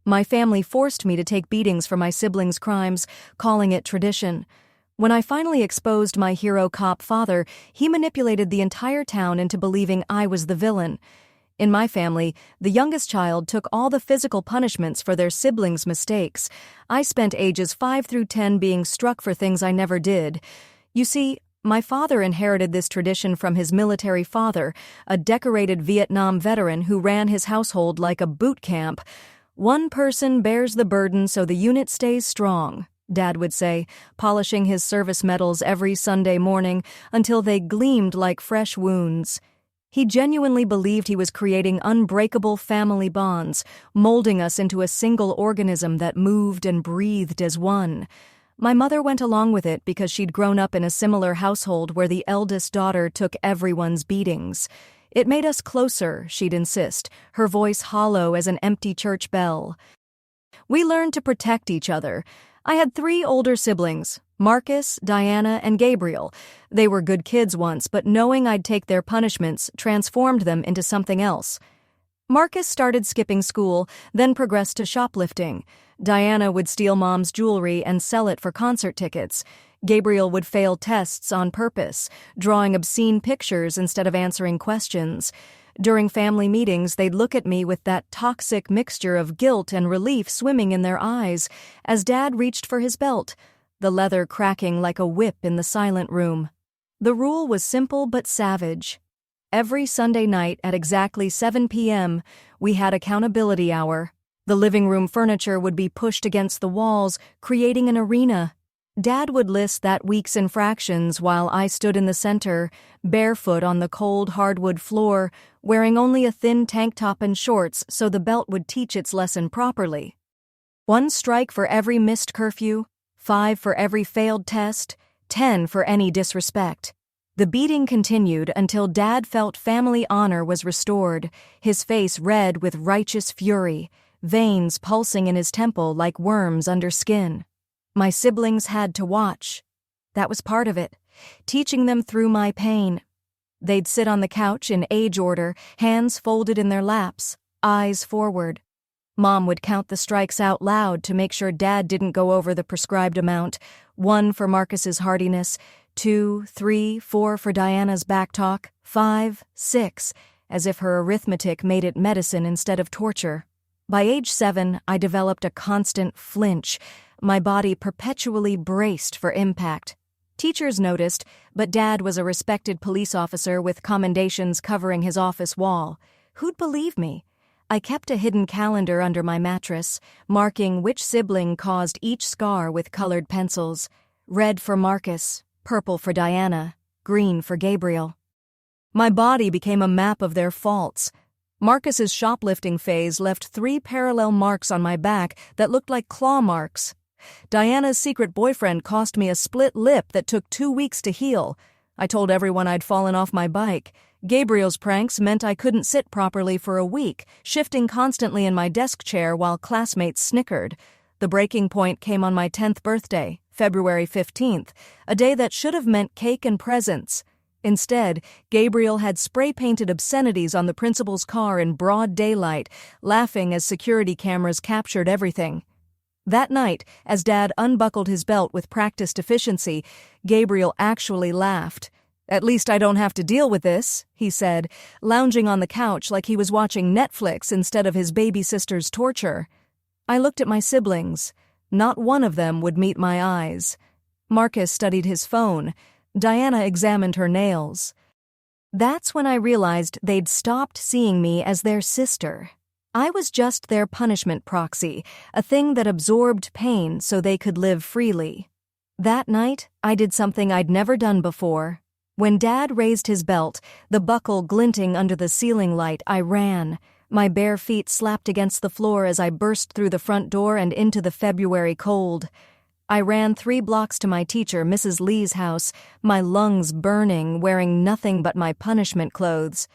My family forced me to take beatings for my siblings' crimes, calling it tradition. When I finally exposed my hero cop father, he manipulated the entire town into believing I was the villain. In my family, the youngest child took all the physical punishments for their siblings' mistakes. I spent ages 5 through 10 being struck for things I never did. You see, my father inherited this tradition from his military father, a decorated Vietnam veteran who ran his household like a boot camp. One person bears the burden so the unit stays strong, Dad would say, polishing his service medals every Sunday morning until they gleamed like fresh wounds. He genuinely believed he was creating unbreakable family bonds, molding us into a single organism that moved and breathed as one. My mother went along with it because she'd grown up in a similar household where the eldest daughter took everyone's beatings. It made us closer, she'd insist, her voice hollow as an empty church bell. We learned to protect each other. I had 3 older siblings, Marcus, Diana, and Gabriel. They were good kids once, but knowing I'd take their punishments transformed them into something else. Marcus started skipping school, then progressed to shoplifting. Diana would steal Mom's jewelry and sell it for concert tickets. Gabriel would fail tests on purpose, drawing obscene pictures instead of answering questions. During family meetings, they'd look at me with that toxic mixture of guilt and relief swimming in their eyes as Dad reached for his belt, the leather cracking like a whip in the silent room. The rule was simple but savage. Every Sunday night at exactly 7 p.m., we had accountability hour. The living room furniture would be pushed against the walls, creating an arena. Dad would list that week's infractions while I stood in the center, barefoot on the cold hardwood floor, wearing only a thin tank top and shorts so the belt would teach its lesson properly. 1 strike for every missed curfew, 5 for every failed test, 10 for any disrespect. The beating continued until Dad felt family honor was restored, his face red with righteous fury, veins pulsing in his temple like worms under skin. My siblings had to watch. That was part of it, teaching them through my pain. They'd sit on the couch in age order, hands folded in their laps, eyes forward. Mom would count the strikes out loud to make sure Dad didn't go over the prescribed amount, 1 for Marcus's hardiness, 2, 3, 4 for Diana's backtalk, 5, 6, as if her arithmetic made it medicine instead of torture. By age 7, I developed a constant flinch. My body perpetually braced for impact. Teachers noticed, but Dad was a respected police officer with commendations covering his office wall. Who'd believe me? I kept a hidden calendar under my mattress, marking which sibling caused each scar with colored pencils. Red for Marcus, purple for Diana, green for Gabriel. My body became a map of their faults. Marcus's shoplifting phase left 3 parallel marks on my back that looked like claw marks. Diana's secret boyfriend cost me a split lip that took 2 weeks to heal. I told everyone I'd fallen off my bike. Gabriel's pranks meant I couldn't sit properly for a week, shifting constantly in my desk chair while classmates snickered. The breaking point came on my 10th birthday, February 15th, a day that should have meant cake and presents. Instead, Gabriel had spray-painted obscenities on the principal's car in broad daylight, laughing as security cameras captured everything. That night, as Dad unbuckled his belt with practiced efficiency, Gabriel actually laughed. "At least I don't have to deal with this," he said, lounging on the couch like he was watching Netflix instead of his baby sister's torture. I looked at my siblings. Not one of them would meet my eyes. Marcus studied his phone. Diana examined her nails. That's when I realized they'd stopped seeing me as their sister. I was just their punishment proxy, a thing that absorbed pain so they could live freely. That night, I did something I'd never done before. When Dad raised his belt, the buckle glinting under the ceiling light, I ran. My bare feet slapped against the floor as I burst through the front door and into the February cold. I ran 3 blocks to my teacher, Mrs. Lee's house, my lungs burning, wearing nothing but my punishment clothes.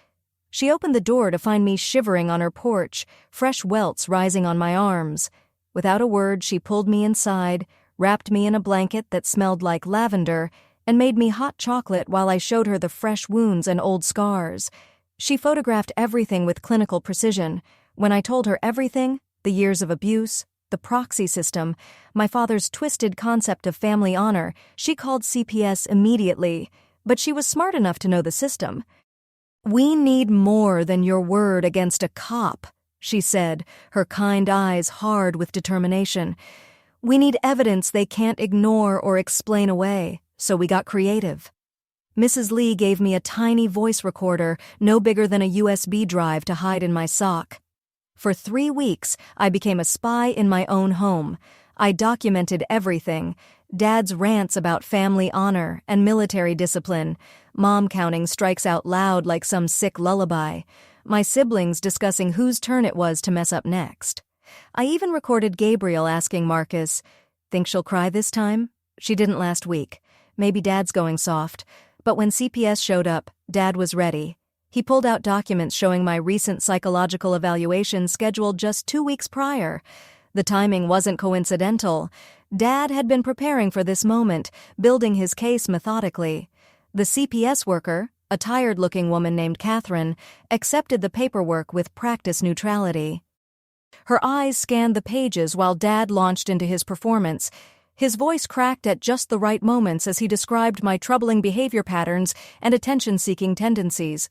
She opened the door to find me shivering on her porch, fresh welts rising on my arms. Without a word, she pulled me inside, wrapped me in a blanket that smelled like lavender, and made me hot chocolate while I showed her the fresh wounds and old scars. She photographed everything with clinical precision. When I told her everything, The years of abuse, the proxy system, my father's twisted concept of family honor. She called CPS immediately, but she was smart enough to know the system. "We need more than your word against a cop," she said, her kind eyes hard with determination. "We need evidence they can't ignore or explain away, so we got creative." Mrs. Lee gave me a tiny voice recorder, no bigger than a USB drive, to hide in my sock. For 3 weeks, I became a spy in my own home. I documented everything: Dad's rants about family honor and military discipline, Mom counting strikes out loud like some sick lullaby, my siblings discussing whose turn it was to mess up next. I even recorded Gabriel asking Marcus, "Think she'll cry this time? She didn't last week. Maybe Dad's going soft." But when CPS showed up, Dad was ready. He pulled out documents showing my recent psychological evaluation scheduled just 2 weeks prior. The timing wasn't coincidental. Dad had been preparing for this moment, building his case methodically. The CPS worker, a tired-looking woman named Catherine, accepted the paperwork with practice neutrality. Her eyes scanned the pages while Dad launched into his performance. His voice cracked at just the right moments as he described my troubling behavior patterns and attention-seeking tendencies.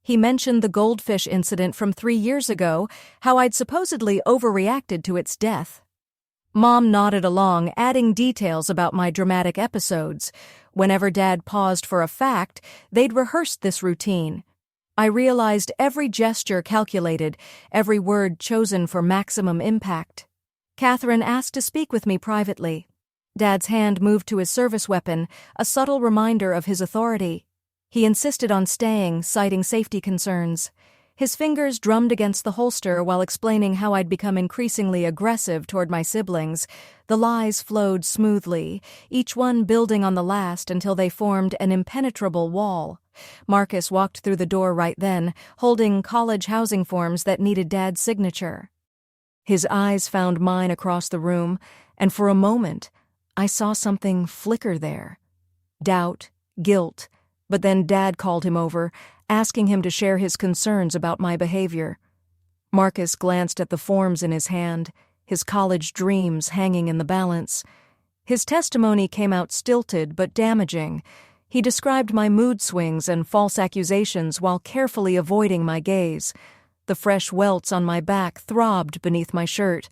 He mentioned the goldfish incident from 3 years ago, how I'd supposedly overreacted to its death. Mom nodded along, adding details about my dramatic episodes. Whenever Dad paused for a fact, they'd rehearsed this routine. I realized every gesture calculated, every word chosen for maximum impact. Catherine asked to speak with me privately. Dad's hand moved to his service weapon, a subtle reminder of his authority. He insisted on staying, citing safety concerns. His fingers drummed against the holster while explaining how I'd become increasingly aggressive toward my siblings. The lies flowed smoothly, each one building on the last until they formed an impenetrable wall. Marcus walked through the door right then, holding college housing forms that needed Dad's signature. His eyes found mine across the room, and for a moment, I saw something flicker there. Doubt, guilt. But then Dad called him over, asking him to share his concerns about my behavior. Marcus glanced at the forms in his hand, his college dreams hanging in the balance. His testimony came out stilted but damaging. He described my mood swings and false accusations while carefully avoiding my gaze. The fresh welts on my back throbbed beneath my shirt.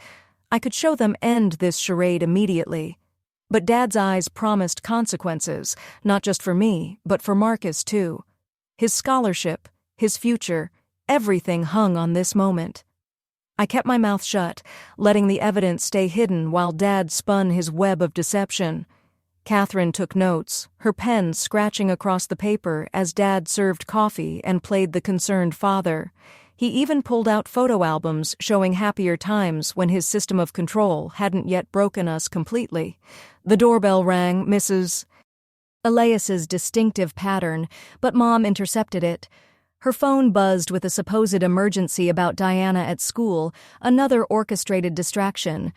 I could show them end this charade immediately. But Dad's eyes promised consequences, not just for me, but for Marcus too. His scholarship, his future, everything hung on this moment. I kept my mouth shut, letting the evidence stay hidden while Dad spun his web of deception. Catherine took notes, her pen scratching across the paper as Dad served coffee and played the concerned father. He even pulled out photo albums showing happier times when his system of control hadn't yet broken us completely. The doorbell rang, Mrs. Elias's distinctive pattern, but Mom intercepted it. Her phone buzzed with a supposed emergency about Diana at school, another orchestrated distraction.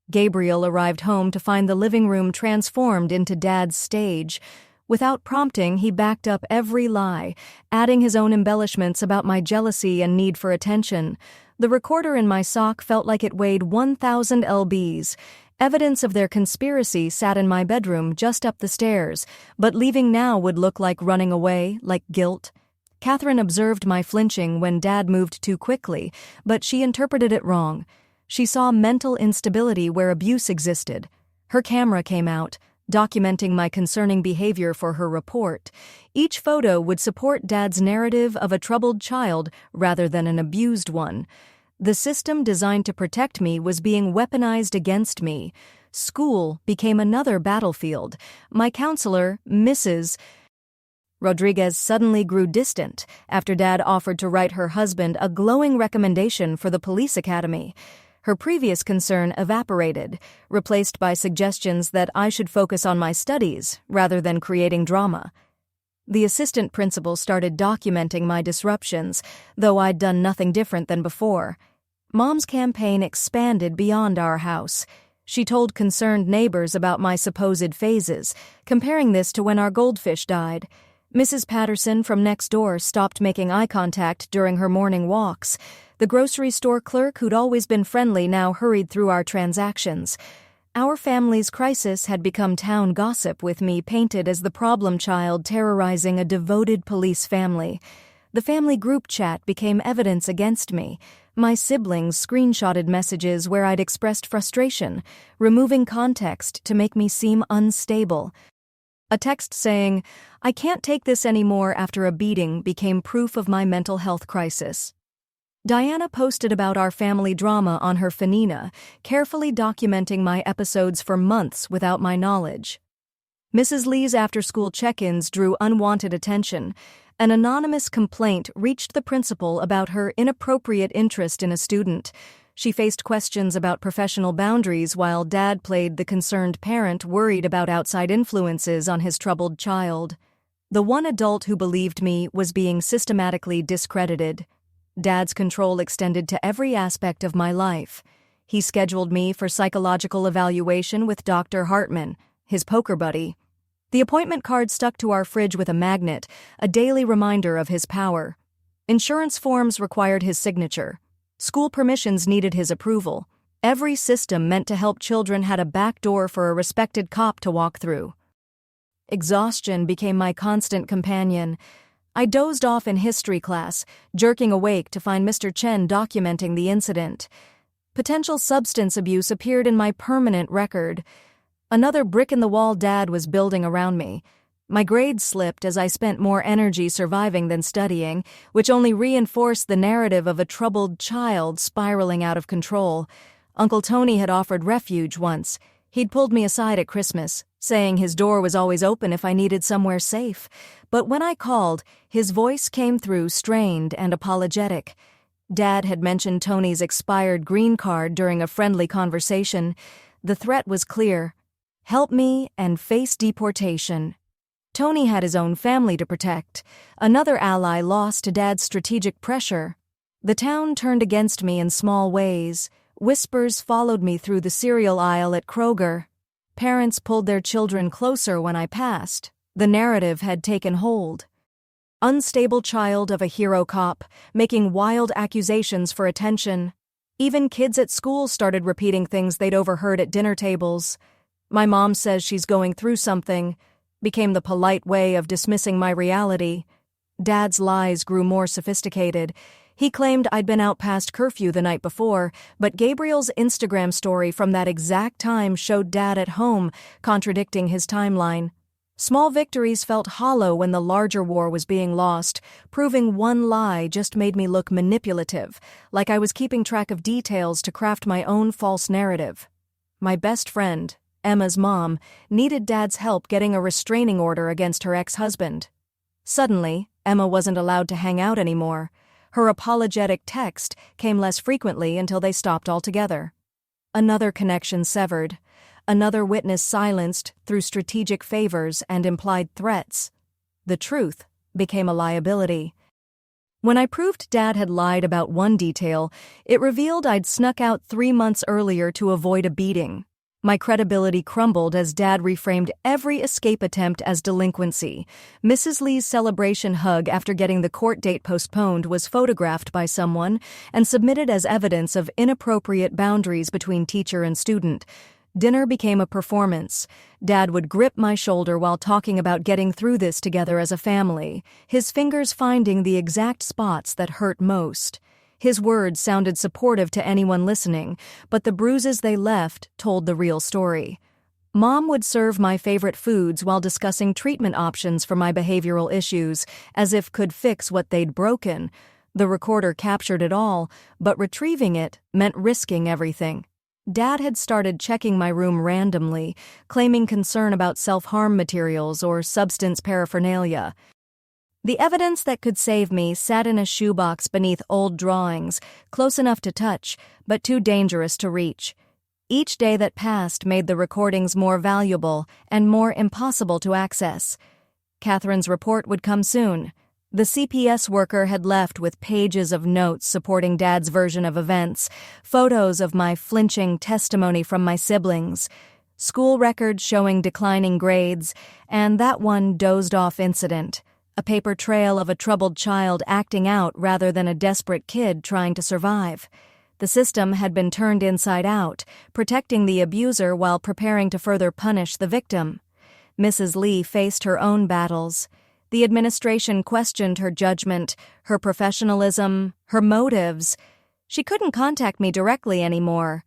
Gabriel arrived home to find the living room transformed into Dad's stage. Without prompting, he backed up every lie, adding his own embellishments about my jealousy and need for attention. The recorder in my sock felt like it weighed 1,000 lbs. Evidence of their conspiracy sat in my bedroom just up the stairs, but leaving now would look like running away, like guilt. Catherine observed my flinching when Dad moved too quickly, but she interpreted it wrong. She saw mental instability where abuse existed. Her camera came out, documenting my concerning behavior for her report. Each photo would support Dad's narrative of a troubled child rather than an abused one. The system designed to protect me was being weaponized against me. School became another battlefield. My counselor, Mrs. Rodriguez, suddenly grew distant after Dad offered to write her husband a glowing recommendation for the police academy. Her previous concern evaporated, replaced by suggestions that I should focus on my studies rather than creating drama. The assistant principal started documenting my disruptions, though I'd done nothing different than before. Mom's campaign expanded beyond our house. She told concerned neighbors about my supposed phases, comparing this to when our goldfish died. Mrs. Patterson from next door stopped making eye contact during her morning walks. The grocery store clerk, who'd always been friendly, now hurried through our transactions. Our family's crisis had become town gossip, with me painted as the problem child terrorizing a devoted police family. The family group chat became evidence against me. My siblings screenshotted messages where I'd expressed frustration, removing context to make me seem unstable. A text saying, "I can't take this anymore after a beating," became proof of my mental health crisis. Diana posted about our family drama on her Fanina, carefully documenting my episodes for months without my knowledge. Mrs. Lee's after-school check-ins drew unwanted attention. An anonymous complaint reached the principal about her inappropriate interest in a student. She faced questions about professional boundaries while Dad played the concerned parent worried about outside influences on his troubled child. The one adult who believed me was being systematically discredited. Dad's control extended to every aspect of my life. He scheduled me for psychological evaluation with Dr. Hartman, his poker buddy. The appointment card stuck to our fridge with a magnet, a daily reminder of his power. Insurance forms required his signature. School permissions needed his approval. Every system meant to help children had a back door for a respected cop to walk through. Exhaustion became my constant companion. I dozed off in history class, jerking awake to find Mr. Chen documenting the incident. Potential substance abuse appeared in my permanent record. Another brick in the wall Dad was building around me. My grades slipped as I spent more energy surviving than studying, which only reinforced the narrative of a troubled child spiraling out of control. Uncle Tony had offered refuge once. He'd pulled me aside at Christmas, saying his door was always open if I needed somewhere safe. But when I called, his voice came through strained and apologetic. Dad had mentioned Tony's expired green card during a friendly conversation. The threat was clear: help me and face deportation. Tony had his own family to protect, another ally lost to Dad's strategic pressure. The town turned against me in small ways. Whispers followed me through the cereal aisle at Kroger. Parents pulled their children closer when I passed. The narrative had taken hold. Unstable child of a hero cop, making wild accusations for attention. Even kids at school started repeating things they'd overheard at dinner tables. "My mom says she's going through something," became the polite way of dismissing my reality. Dad's lies grew more sophisticated. He claimed I'd been out past curfew the night before, but Gabriel's Instagram story from that exact time showed Dad at home, contradicting his timeline. Small victories felt hollow when the larger war was being lost. Proving one lie just made me look manipulative, like I was keeping track of details to craft my own false narrative. My best friend, Emma's mom, needed Dad's help getting a restraining order against her ex-husband. Suddenly, Emma wasn't allowed to hang out anymore. Her apologetic text came less frequently until they stopped altogether. Another connection severed. Another witness silenced through strategic favors and implied threats. The truth became a liability. When I proved Dad had lied about one detail, it revealed I'd snuck out 3 months earlier to avoid a beating. My credibility crumbled as Dad reframed every escape attempt as delinquency. Mrs. Lee's celebration hug after getting the court date postponed was photographed by someone and submitted as evidence of inappropriate boundaries between teacher and student. Dinner became a performance. Dad would grip my shoulder while talking about getting through this together as a family, his fingers finding the exact spots that hurt most. His words sounded supportive to anyone listening, but the bruises they left told the real story. Mom would serve my favorite foods while discussing treatment options for my behavioral issues, as if could fix what they'd broken. The recorder captured it all, but retrieving it meant risking everything. Dad had started checking my room randomly, claiming concern about self-harm materials or substance paraphernalia. The evidence that could save me sat in a shoebox beneath old drawings, close enough to touch, but too dangerous to reach. Each day that passed made the recordings more valuable and more impossible to access. Catherine's report would come soon. The CPS worker had left with pages of notes supporting Dad's version of events, photos of my flinching testimony from my siblings, school records showing declining grades, and that one dozed-off incident. a paper trail of a troubled child acting out rather than a desperate kid trying to survive. The system had been turned inside out, protecting the abuser while preparing to further punish the victim. Mrs. Lee faced her own battles. The administration questioned her judgment, her professionalism, her motives. She couldn't contact me directly anymore.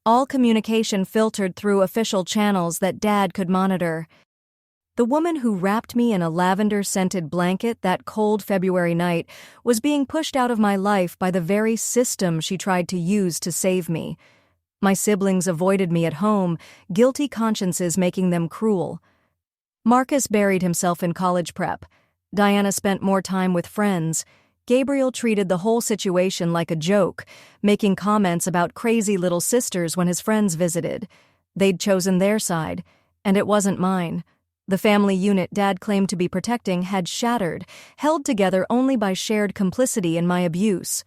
All communication filtered through official channels that Dad could monitor. The woman who wrapped me in a lavender-scented blanket that cold February night was being pushed out of my life by the very system she tried to use to save me. My siblings avoided me at home, guilty consciences making them cruel. Marcus buried himself in college prep. Diana spent more time with friends. Gabriel treated the whole situation like a joke, making comments about crazy little sisters when his friends visited. They'd chosen their side, and it wasn't mine. The family unit Dad claimed to be protecting had shattered, held together only by shared complicity in my abuse.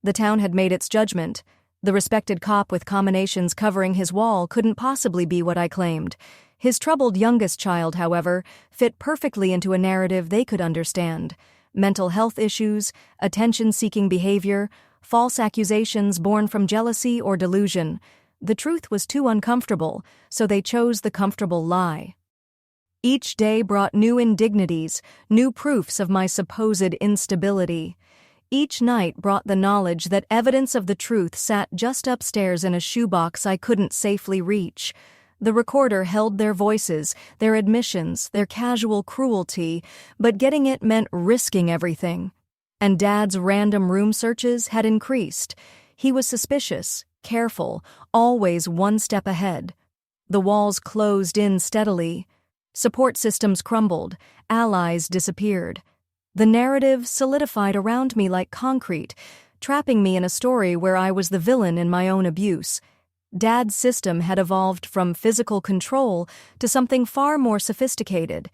The town had made its judgment. The respected cop with combinations covering his wall couldn't possibly be what I claimed. His troubled youngest child, however, fit perfectly into a narrative they could understand. Mental health issues, attention-seeking behavior, false accusations born from jealousy or delusion. The truth was too uncomfortable, so they chose the comfortable lie. Each day brought new indignities, new proofs of my supposed instability. Each night brought the knowledge that evidence of the truth sat just upstairs in a shoebox I couldn't safely reach. The recorder held their voices, their admissions, their casual cruelty, but getting it meant risking everything. And Dad's random room searches had increased. He was suspicious, careful, always one step ahead. The walls closed in steadily. Support systems crumbled, allies disappeared. The narrative solidified around me like concrete, trapping me in a story where I was the villain in my own abuse. Dad's system had evolved from physical control to something far more sophisticated.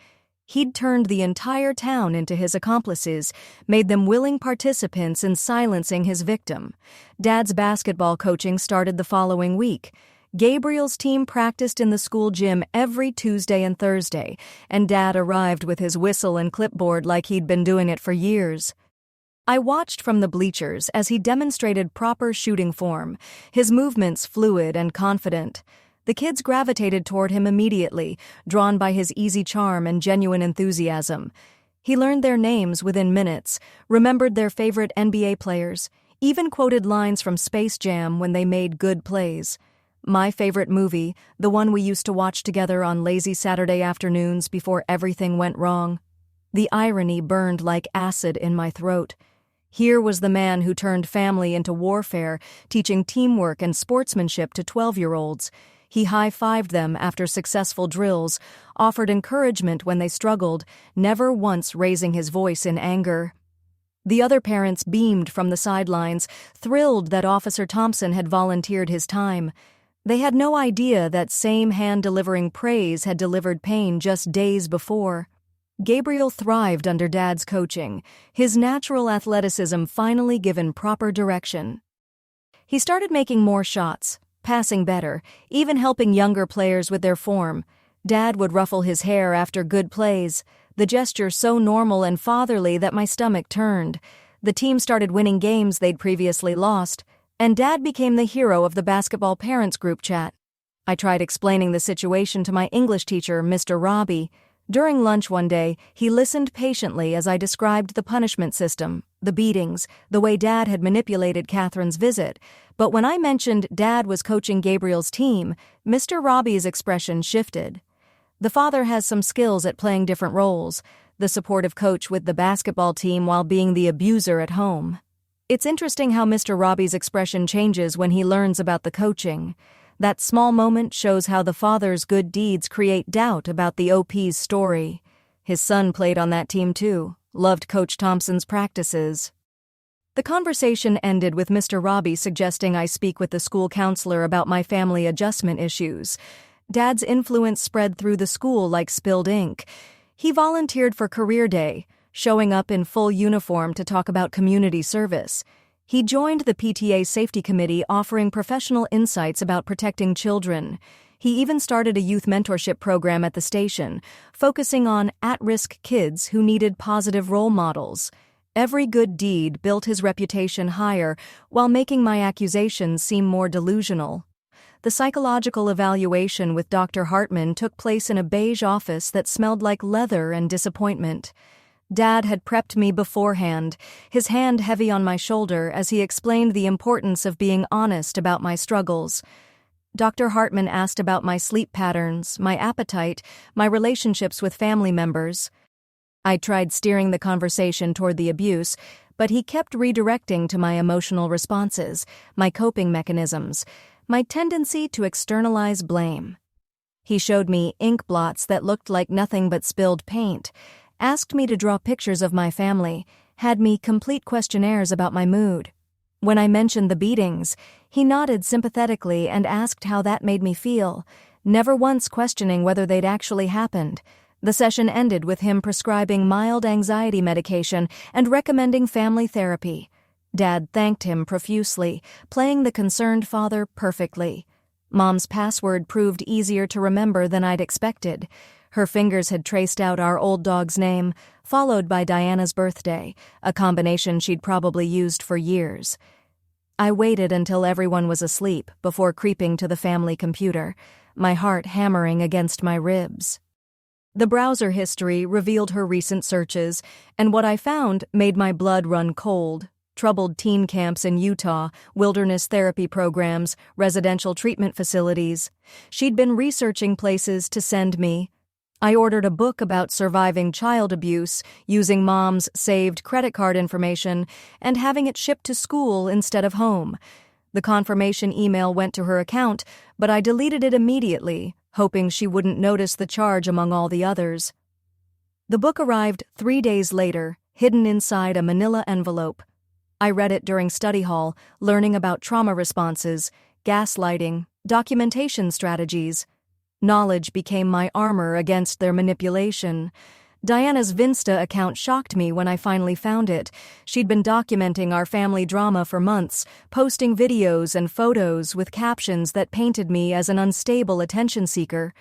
He'd turned the entire town into his accomplices, made them willing participants in silencing his victim. Dad's basketball coaching started the following week. Gabriel's team practiced in the school gym every Tuesday and Thursday, and Dad arrived with his whistle and clipboard like he'd been doing it for years. I watched from the bleachers as he demonstrated proper shooting form, his movements fluid and confident. The kids gravitated toward him immediately, drawn by his easy charm and genuine enthusiasm. He learned their names within minutes, remembered their favorite NBA players, even quoted lines from Space Jam when they made good plays. My favorite movie, the one we used to watch together on lazy Saturday afternoons before everything went wrong. The irony burned like acid in my throat. Here was the man who turned family into warfare, teaching teamwork and sportsmanship to 12-year-olds. He high-fived them after successful drills, offered encouragement when they struggled, never once raising his voice in anger. The other parents beamed from the sidelines, thrilled that Officer Thompson had volunteered his time. They had no idea that same hand delivering praise had delivered pain just days before. Gabriel thrived under Dad's coaching, his natural athleticism finally given proper direction. He started making more shots, passing better, even helping younger players with their form. Dad would ruffle his hair after good plays, the gesture so normal and fatherly that my stomach turned. The team started winning games they'd previously lost, and Dad became the hero of the basketball parents group chat. I tried explaining the situation to my English teacher, Mr. Robbie. During lunch one day, he listened patiently as I described the punishment system, the beatings, the way Dad had manipulated Catherine's visit. But when I mentioned Dad was coaching Gabriel's team, Mr. Robbie's expression shifted. The father has some skills at playing different roles, the supportive coach with the basketball team while being the abuser at home. It's interesting how Mr. Robbie's expression changes when he learns about the coaching. That small moment shows how the father's good deeds create doubt about the OP's story. His son played on that team too, loved Coach Thompson's practices. The conversation ended with Mr. Robbie suggesting I speak with the school counselor about my family adjustment issues. Dad's influence spread through the school like spilled ink. He volunteered for Career Day, showing up in full uniform to talk about community service. He joined the PTA Safety Committee offering professional insights about protecting children. He even started a youth mentorship program at the station, focusing on at-risk kids who needed positive role models. Every good deed built his reputation higher while making my accusations seem more delusional. The psychological evaluation with Dr. Hartman took place in a beige office that smelled like leather and disappointment. Dad had prepped me beforehand, his hand heavy on my shoulder as he explained the importance of being honest about my struggles. Dr. Hartman asked about my sleep patterns, my appetite, my relationships with family members. I tried steering the conversation toward the abuse, but he kept redirecting to my emotional responses, my coping mechanisms, my tendency to externalize blame. He showed me ink blots that looked like nothing but spilled paint, asked me to draw pictures of my family, had me complete questionnaires about my mood. When I mentioned the beatings, he nodded sympathetically and asked how that made me feel, never once questioning whether they'd actually happened. The session ended with him prescribing mild anxiety medication and recommending family therapy. Dad thanked him profusely, playing the concerned father perfectly. Mom's password proved easier to remember than I'd expected. Her fingers had traced out our old dog's name, followed by Diana's birthday, a combination she'd probably used for years. I waited until everyone was asleep before creeping to the family computer, my heart hammering against my ribs. The browser history revealed her recent searches, and what I found made my blood run cold. Troubled teen camps in Utah, wilderness therapy programs, residential treatment facilities. She'd been researching places to send me. I ordered a book about surviving child abuse, using Mom's saved credit card information, and having it shipped to school instead of home. The confirmation email went to her account, but I deleted it immediately, hoping she wouldn't notice the charge among all the others. The book arrived 3 days later, hidden inside a manila envelope. I read it during study hall, learning about trauma responses, gaslighting, documentation strategies. Knowledge became my armor against their manipulation. Diana's Vinsta account shocked me when I finally found it. She'd been documenting our family drama for months, posting videos and photos with captions that painted me as an unstable attention seeker.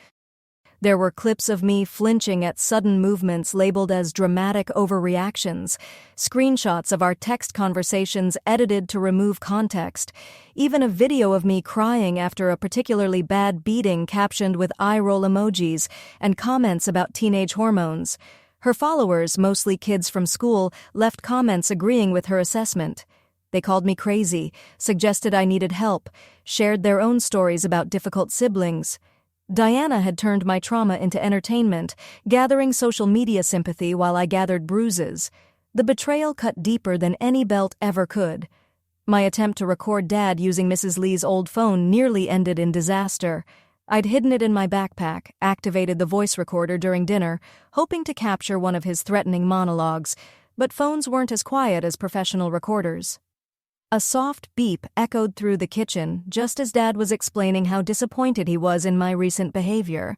There were clips of me flinching at sudden movements labeled as dramatic overreactions, screenshots of our text conversations edited to remove context, even a video of me crying after a particularly bad beating captioned with eye-roll emojis and comments about teenage hormones. Her followers, mostly kids from school, left comments agreeing with her assessment. They called me crazy, suggested I needed help, shared their own stories about difficult siblings. Diana had turned my trauma into entertainment, gathering social media sympathy while I gathered bruises. The betrayal cut deeper than any belt ever could. My attempt to record Dad using Mrs. Lee's old phone nearly ended in disaster. I'd hidden it in my backpack, activated the voice recorder during dinner, hoping to capture one of his threatening monologues, but phones weren't as quiet as professional recorders. A soft beep echoed through the kitchen just as Dad was explaining how disappointed he was in my recent behavior.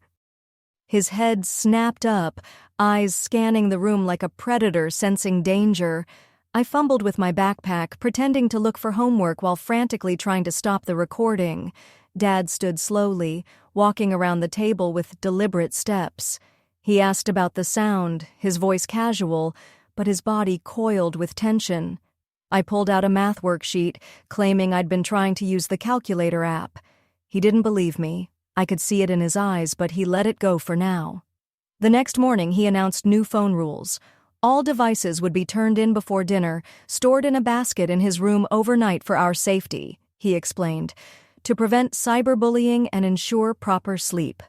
His head snapped up, eyes scanning the room like a predator sensing danger. I fumbled with my backpack, pretending to look for homework while frantically trying to stop the recording. Dad stood slowly, walking around the table with deliberate steps. He asked about the sound, his voice casual, but his body coiled with tension. I pulled out a math worksheet, claiming I'd been trying to use the calculator app. He didn't believe me. I could see it in his eyes, but he let it go for now. The next morning, he announced new phone rules. All devices would be turned in before dinner, stored in a basket in his room overnight for our safety, he explained, to prevent cyberbullying and ensure proper sleep.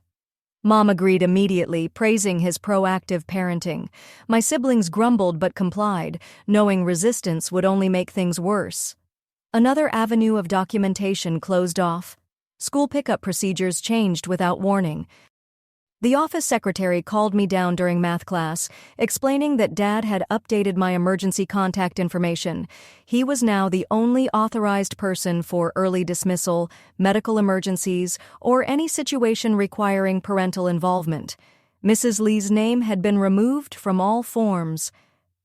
Mom agreed immediately, praising his proactive parenting. My siblings grumbled but complied, knowing resistance would only make things worse. Another avenue of documentation closed off. School pickup procedures changed without warning. The office secretary called me down during math class, explaining that Dad had updated my emergency contact information. He was now the only authorized person for early dismissal, medical emergencies, or any situation requiring parental involvement. Mrs. Lee's name had been removed from all forms.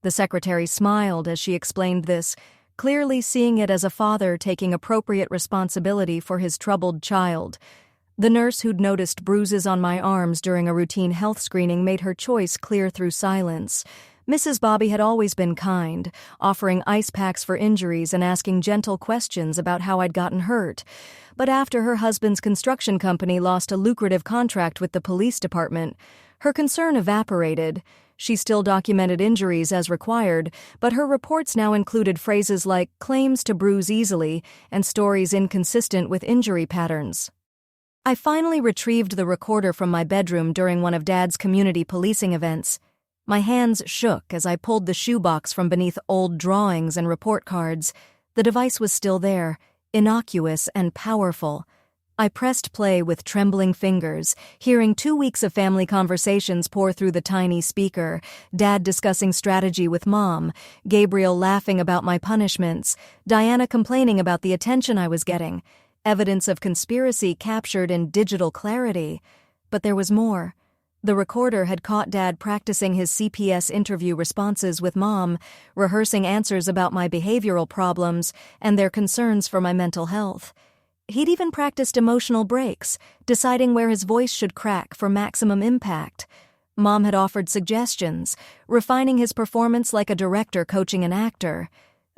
The secretary smiled as she explained this, clearly seeing it as a father taking appropriate responsibility for his troubled child. The nurse who'd noticed bruises on my arms during a routine health screening made her choice clear through silence. Mrs. Bobby had always been kind, offering ice packs for injuries and asking gentle questions about how I'd gotten hurt. But after her husband's construction company lost a lucrative contract with the police department, her concern evaporated. She still documented injuries as required, but her reports now included phrases like claims to bruise easily and stories inconsistent with injury patterns. I finally retrieved the recorder from my bedroom during one of Dad's community policing events. My hands shook as I pulled the shoebox from beneath old drawings and report cards. The device was still there, innocuous and powerful. I pressed play with trembling fingers, hearing 2 weeks of family conversations pour through the tiny speaker, Dad discussing strategy with Mom, Gabriel laughing about my punishments, Diana complaining about the attention I was getting, evidence of conspiracy captured in digital clarity. But there was more. The recorder had caught Dad practicing his CPS interview responses with Mom, rehearsing answers about my behavioral problems and their concerns for my mental health. He'd even practiced emotional breaks, deciding where his voice should crack for maximum impact. Mom had offered suggestions, refining his performance like a director coaching an actor.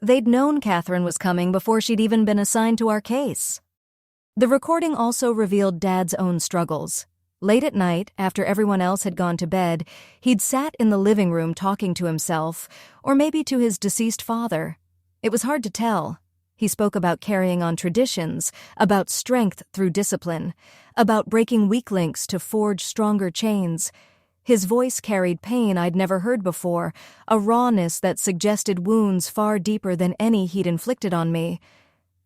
They'd known Catherine was coming before she'd even been assigned to our case. The recording also revealed Dad's own struggles. Late at night, after everyone else had gone to bed, he'd sat in the living room talking to himself, or maybe to his deceased father. It was hard to tell. He spoke about carrying on traditions, about strength through discipline, about breaking weak links to forge stronger chains. His voice carried pain I'd never heard before, a rawness that suggested wounds far deeper than any he'd inflicted on me.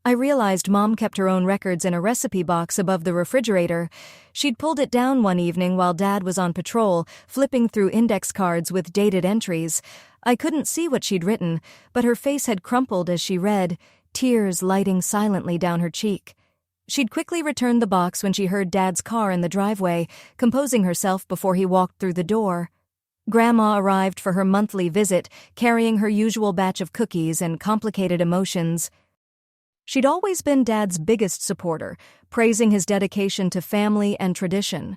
I realized Mom kept her own records in a recipe box above the refrigerator. She'd pulled it down one evening while Dad was on patrol, flipping through index cards with dated entries. I couldn't see what she'd written, but her face had crumpled as she read, tears lighting silently down her cheek. She'd quickly returned the box when she heard Dad's car in the driveway, composing herself before he walked through the door. Grandma arrived for her monthly visit, carrying her usual batch of cookies and complicated emotions. She'd always been Dad's biggest supporter, praising his dedication to family and tradition.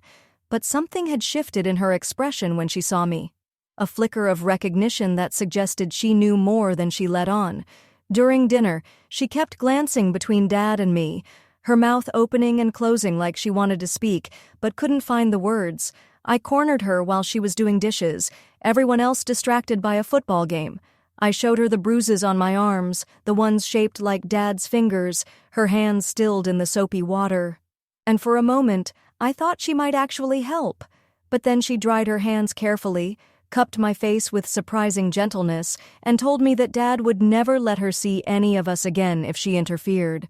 But something had shifted in her expression when she saw me. A flicker of recognition that suggested she knew more than she let on. During dinner, she kept glancing between Dad and me, her mouth opening and closing like she wanted to speak, but couldn't find the words. I cornered her while she was doing dishes, everyone else distracted by a football game. I showed her the bruises on my arms, the ones shaped like Dad's fingers, her hands stilled in the soapy water. And for a moment, I thought she might actually help. But then she dried her hands carefully, cupped my face with surprising gentleness, and told me that Dad would never let her see any of us again if she interfered.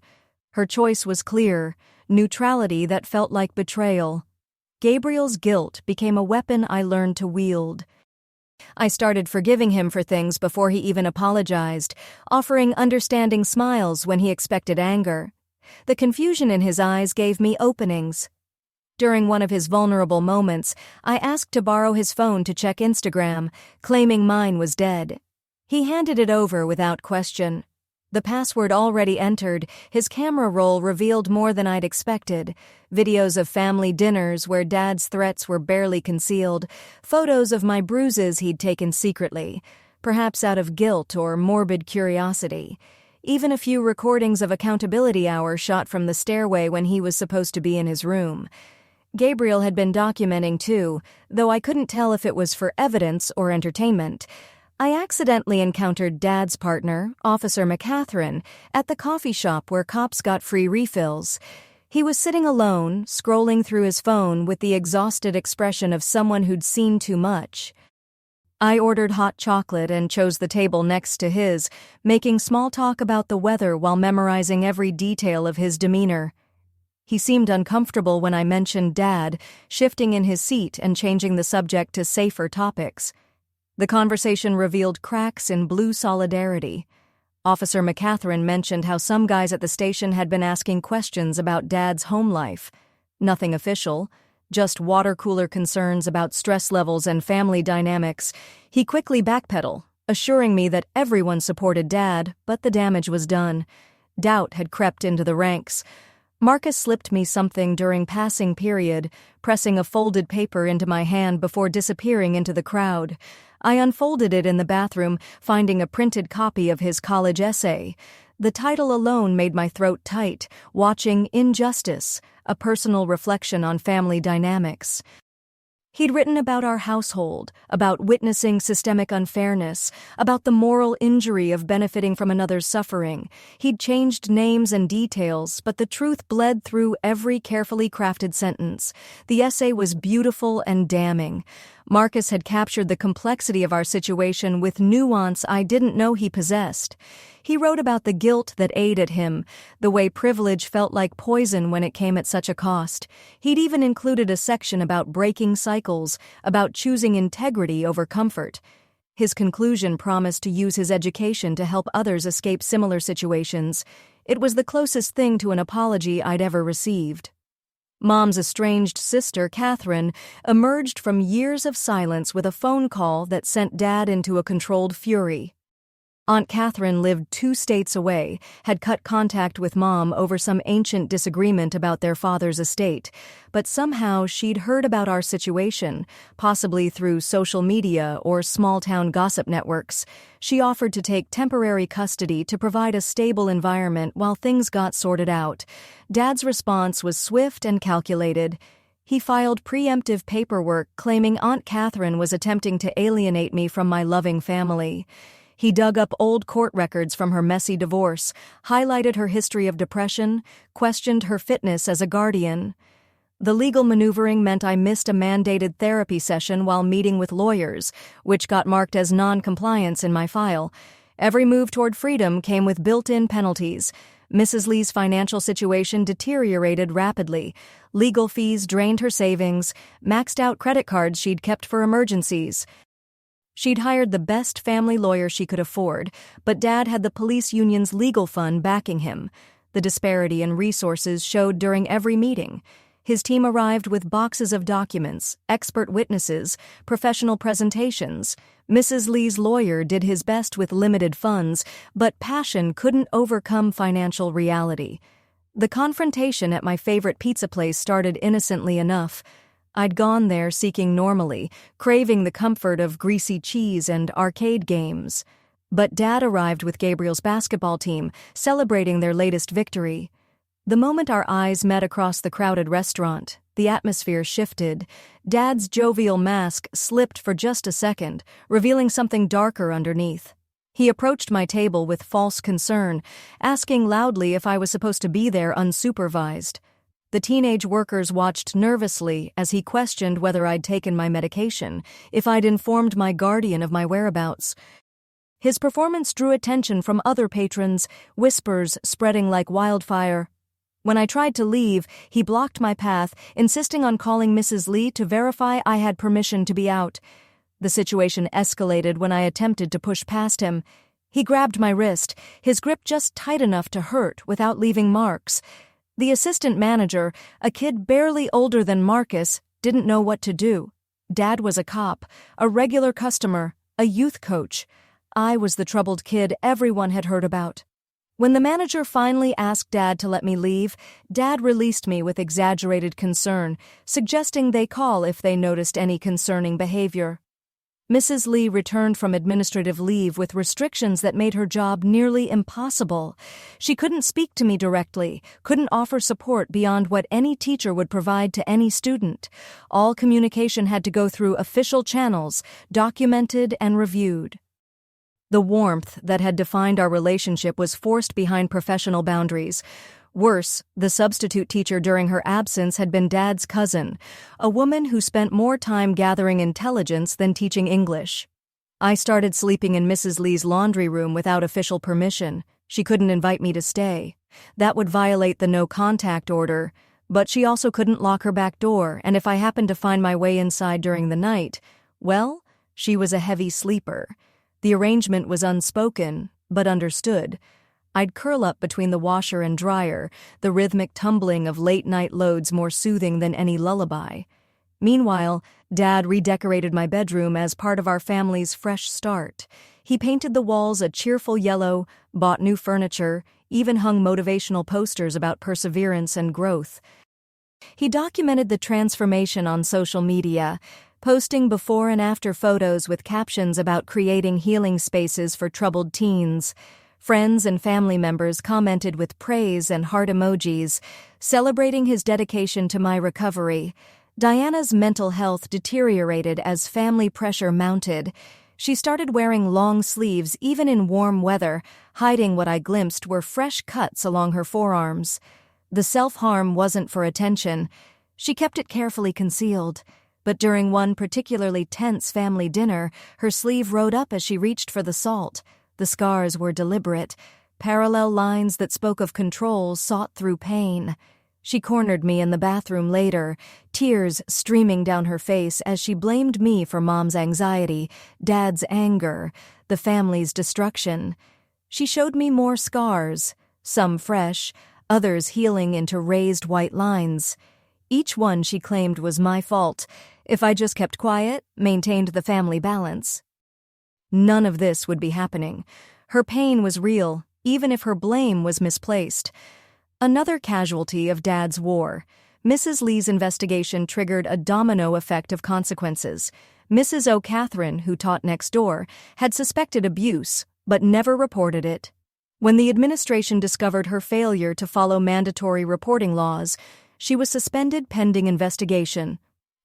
Her choice was clear, neutrality that felt like betrayal. Gabriel's guilt became a weapon I learned to wield. I started forgiving him for things before he even apologized, offering understanding smiles when he expected anger. The confusion in his eyes gave me openings. During one of his vulnerable moments, I asked to borrow his phone to check Instagram, claiming mine was dead. He handed it over without question. The password already entered, his camera roll revealed more than I'd expected. Videos of family dinners where Dad's threats were barely concealed, photos of my bruises he'd taken secretly, perhaps out of guilt or morbid curiosity. Even a few recordings of accountability hour shot from the stairway when he was supposed to be in his room. Gabriel had been documenting too, though I couldn't tell if it was for evidence or entertainment. I accidentally encountered Dad's partner, Officer McCatherine, at the coffee shop where cops got free refills. He was sitting alone, scrolling through his phone with the exhausted expression of someone who'd seen too much. I ordered hot chocolate and chose the table next to his, making small talk about the weather while memorizing every detail of his demeanor. He seemed uncomfortable when I mentioned Dad, shifting in his seat and changing the subject to safer topics. The conversation revealed cracks in blue solidarity. Officer McCatherine mentioned how some guys at the station had been asking questions about Dad's home life. Nothing official, just water cooler concerns about stress levels and family dynamics. He quickly backpedaled, assuring me that everyone supported Dad, but the damage was done. Doubt had crept into the ranks. Marcus slipped me something during passing period, pressing a folded paper into my hand before disappearing into the crowd. I unfolded it in the bathroom, finding a printed copy of his college essay. The title alone made my throat tight, Watching Injustice, a personal reflection on family dynamics. He'd written about our household, about witnessing systemic unfairness, about the moral injury of benefiting from another's suffering. He'd changed names and details, but the truth bled through every carefully crafted sentence. The essay was beautiful and damning. Marcus had captured the complexity of our situation with nuance I didn't know he possessed. He wrote about the guilt that ate at him, the way privilege felt like poison when it came at such a cost. He'd even included a section about breaking cycles, about choosing integrity over comfort. His conclusion promised to use his education to help others escape similar situations. It was the closest thing to an apology I'd ever received. Mom's estranged sister, Catherine, emerged from years of silence with a phone call that sent Dad into a controlled fury. Aunt Catherine lived 2 states away, had cut contact with Mom over some ancient disagreement about their father's estate, but somehow she'd heard about our situation, possibly through social media or small-town gossip networks. She offered to take temporary custody to provide a stable environment while things got sorted out. Dad's response was swift and calculated. He filed preemptive paperwork claiming Aunt Catherine was attempting to alienate me from my loving family. He dug up old court records from her messy divorce, highlighted her history of depression, questioned her fitness as a guardian. The legal maneuvering meant I missed a mandated therapy session while meeting with lawyers, which got marked as non-compliance in my file. Every move toward freedom came with built-in penalties. Mrs. Lee's financial situation deteriorated rapidly. Legal fees drained her savings, maxed out credit cards she'd kept for emergencies. She'd hired the best family lawyer she could afford, but Dad had the police union's legal fund backing him. The disparity in resources showed during every meeting. His team arrived with boxes of documents, expert witnesses, professional presentations. Mrs. Lee's lawyer did his best with limited funds, but passion couldn't overcome financial reality. The confrontation at my favorite pizza place started innocently enough. I'd gone there seeking normally, craving the comfort of greasy cheese and arcade games. But Dad arrived with Gabriel's basketball team, celebrating their latest victory. The moment our eyes met across the crowded restaurant, the atmosphere shifted. Dad's jovial mask slipped for just a second, revealing something darker underneath. He approached my table with false concern, asking loudly if I was supposed to be there unsupervised. The teenage workers watched nervously as he questioned whether I'd taken my medication, if I'd informed my guardian of my whereabouts. His performance drew attention from other patrons, whispers spreading like wildfire. When I tried to leave, he blocked my path, insisting on calling Mrs. Lee to verify I had permission to be out. The situation escalated when I attempted to push past him. He grabbed my wrist, his grip just tight enough to hurt without leaving marks. The assistant manager, a kid barely older than Marcus, didn't know what to do. Dad was a cop, a regular customer, a youth coach. I was the troubled kid everyone had heard about. When the manager finally asked Dad to let me leave, Dad released me with exaggerated concern, suggesting they call if they noticed any concerning behavior. Mrs. Lee returned from administrative leave with restrictions that made her job nearly impossible. She couldn't speak to me directly, couldn't offer support beyond what any teacher would provide to any student. All communication had to go through official channels, documented and reviewed. The warmth that had defined our relationship was forced behind professional boundaries. Worse, the substitute teacher during her absence had been Dad's cousin, a woman who spent more time gathering intelligence than teaching English. I started sleeping in Mrs. Lee's laundry room without official permission. She couldn't invite me to stay. That would violate the no-contact order, but she also couldn't lock her back door, and if I happened to find my way inside during the night, well, she was a heavy sleeper. The arrangement was unspoken, but understood. I'd curl up between the washer and dryer, the rhythmic tumbling of late-night loads more soothing than any lullaby. Meanwhile, Dad redecorated my bedroom as part of our family's fresh start. He painted the walls a cheerful yellow, bought new furniture, even hung motivational posters about perseverance and growth. He documented the transformation on social media, posting before and after photos with captions about creating healing spaces for troubled teens. Friends and family members commented with praise and heart emojis, celebrating his dedication to my recovery. Diana's mental health deteriorated as family pressure mounted. She started wearing long sleeves even in warm weather, hiding what I glimpsed were fresh cuts along her forearms. The self-harm wasn't for attention. She kept it carefully concealed. But during one particularly tense family dinner, her sleeve rode up as she reached for the salt. The scars were deliberate, parallel lines that spoke of control sought through pain. She cornered me in the bathroom later, tears streaming down her face as she blamed me for Mom's anxiety, Dad's anger, the family's destruction. She showed me more scars, some fresh, others healing into raised white lines. Each one she claimed was my fault, if I just kept quiet, maintained the family balance. None of this would be happening. Her pain was real, even if her blame was misplaced. Another casualty of Dad's war. Mrs. Lee's investigation triggered a domino effect of consequences. Mrs. O'Catherine, who taught next door, had suspected abuse, but never reported it. When the administration discovered her failure to follow mandatory reporting laws, she was suspended pending investigation.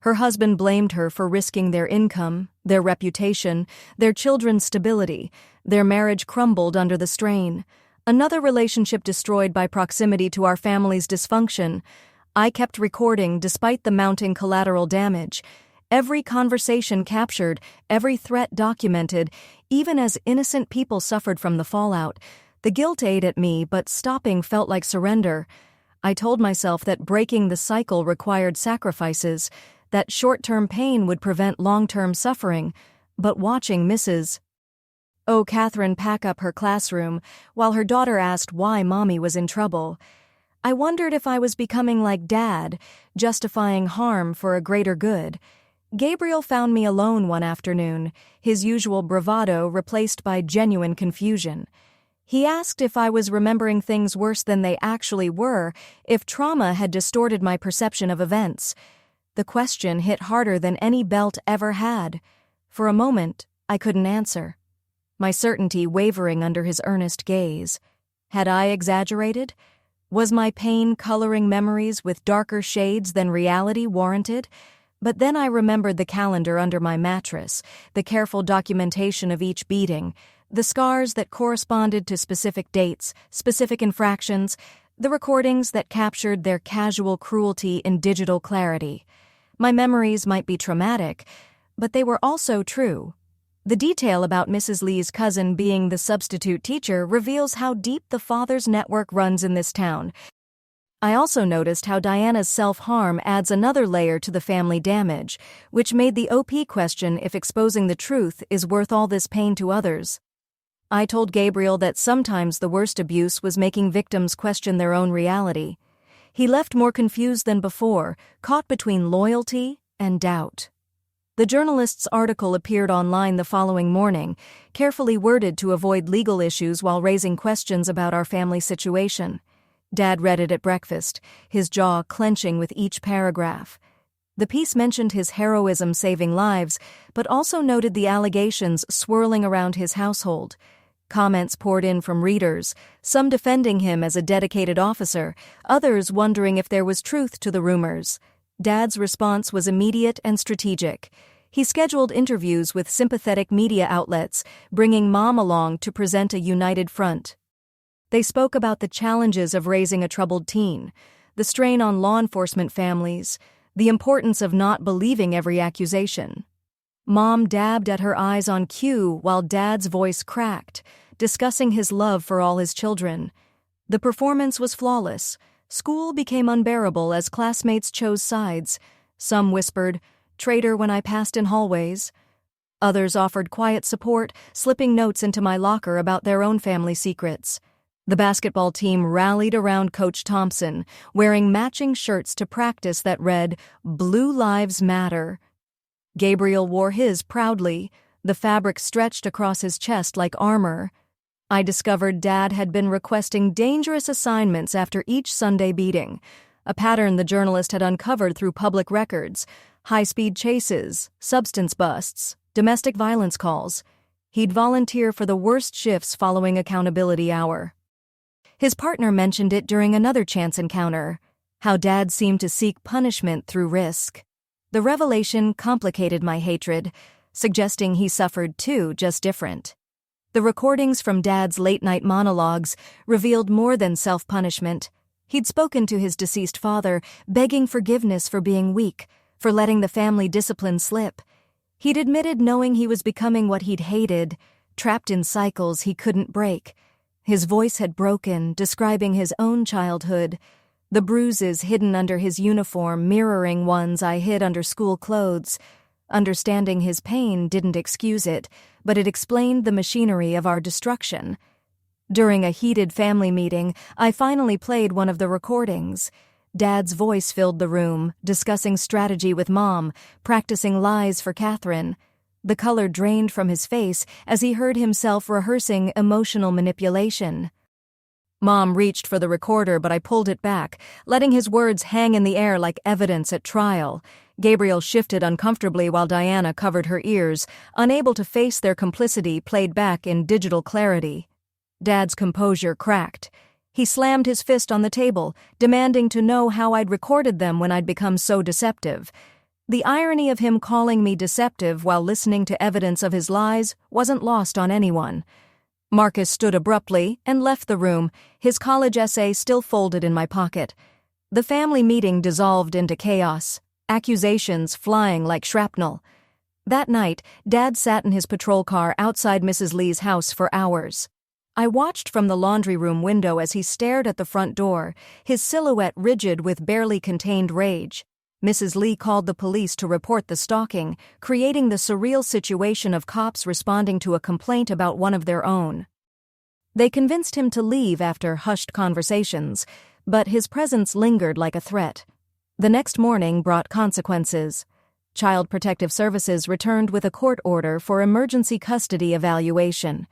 Her husband blamed her for risking their income, their reputation, their children's stability. Their marriage crumbled under the strain. Another relationship destroyed by proximity to our family's dysfunction. I kept recording despite the mounting collateral damage. Every conversation captured, every threat documented, even as innocent people suffered from the fallout. The guilt ate at me, but stopping felt like surrender. I told myself that breaking the cycle required sacrifices, that short-term pain would prevent long-term suffering, but watching Mrs. O'Catherine pack up her classroom while her daughter asked why Mommy was in trouble, I wondered if I was becoming like Dad, justifying harm for a greater good. Gabriel found me alone one afternoon, his usual bravado replaced by genuine confusion. He asked if I was remembering things worse than they actually were, if trauma had distorted my perception of events. The question hit harder than any belt ever had. For a moment, I couldn't answer, my certainty wavering under his earnest gaze. Had I exaggerated? Was my pain coloring memories with darker shades than reality warranted? But then I remembered the calendar under my mattress, the careful documentation of each beating, the scars that corresponded to specific dates, specific infractions, the recordings that captured their casual cruelty in digital clarity. My memories might be traumatic, but they were also true. The detail about Mrs. Lee's cousin being the substitute teacher reveals how deep the father's network runs in this town. I also noticed how Diana's self-harm adds another layer to the family damage, which made the OP question if exposing the truth is worth all this pain to others. I told Gabriel that sometimes the worst abuse was making victims question their own reality. He left more confused than before, caught between loyalty and doubt. The journalist's article appeared online the following morning, carefully worded to avoid legal issues while raising questions about our family situation. Dad read it at breakfast, his jaw clenching with each paragraph. The piece mentioned his heroism saving lives, but also noted the allegations swirling around his household. Comments poured in from readers, some defending him as a dedicated officer, others wondering if there was truth to the rumors. Dad's response was immediate and strategic. He scheduled interviews with sympathetic media outlets, bringing Mom along to present a united front. They spoke about the challenges of raising a troubled teen, the strain on law enforcement families, the importance of not believing every accusation. Mom dabbed at her eyes on cue while Dad's voice cracked, discussing his love for all his children. The performance was flawless. School became unbearable as classmates chose sides. Some whispered, "Traitor," when I passed in hallways. Others offered quiet support, slipping notes into my locker about their own family secrets. The basketball team rallied around Coach Thompson, wearing matching shirts to practice that read, "Blue Lives Matter." Gabriel wore his proudly, the fabric stretched across his chest like armor. I discovered Dad had been requesting dangerous assignments after each Sunday beating, a pattern the journalist had uncovered through public records: high-speed chases, substance busts, domestic violence calls. He'd volunteer for the worst shifts following accountability hour. His partner mentioned it during another chance encounter, how Dad seemed to seek punishment through risk. The revelation complicated my hatred, suggesting he suffered too, just different. The recordings from Dad's late-night monologues revealed more than self-punishment. He'd spoken to his deceased father, begging forgiveness for being weak, for letting the family discipline slip. He'd admitted knowing he was becoming what he'd hated, trapped in cycles he couldn't break. His voice had broken, describing his own childhood, the bruises hidden under his uniform mirroring ones I hid under school clothes. Understanding his pain didn't excuse it, but it explained the machinery of our destruction. During a heated family meeting, I finally played one of the recordings. Dad's voice filled the room, discussing strategy with Mom, practicing lies for Catherine. The color drained from his face as he heard himself rehearsing emotional manipulation. Mom reached for the recorder, but I pulled it back, letting his words hang in the air like evidence at trial. Gabriel shifted uncomfortably while Diana covered her ears, unable to face their complicity played back in digital clarity. Dad's composure cracked. He slammed his fist on the table, demanding to know how I'd recorded them when I'd become so deceptive. The irony of him calling me deceptive while listening to evidence of his lies wasn't lost on anyone. Marcus stood abruptly and left the room, his college essay still folded in my pocket. The family meeting dissolved into chaos, accusations flying like shrapnel. That night, Dad sat in his patrol car outside Mrs. Lee's house for hours. I watched from the laundry room window as he stared at the front door, his silhouette rigid with barely contained rage. Mrs. Lee called the police to report the stalking, creating the surreal situation of cops responding to a complaint about one of their own. They convinced him to leave after hushed conversations, but his presence lingered like a threat. The next morning brought consequences. Child Protective Services returned with a court order for emergency custody evaluation.